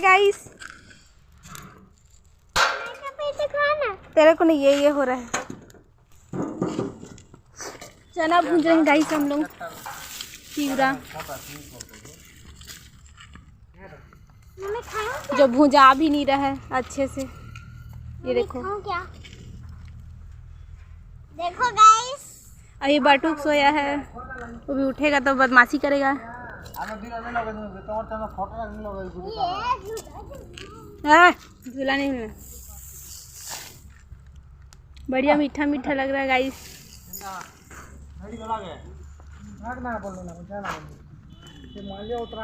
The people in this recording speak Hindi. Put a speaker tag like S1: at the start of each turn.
S1: गाइस तेरे को नहीं ये हो रहा है। चना भून रहे हैं गाइस हम लोग चिवड़ा, जो भुजा भी नहीं रहा है अच्छे से। ये देखो
S2: क्या देखो गाइस,
S1: अभी बटुक सोया है, वो भी उठेगा तो बदमाशी करेगा। झूला नहीं मिला। बढ़िया मीठा मीठा लग रहा है गाइस।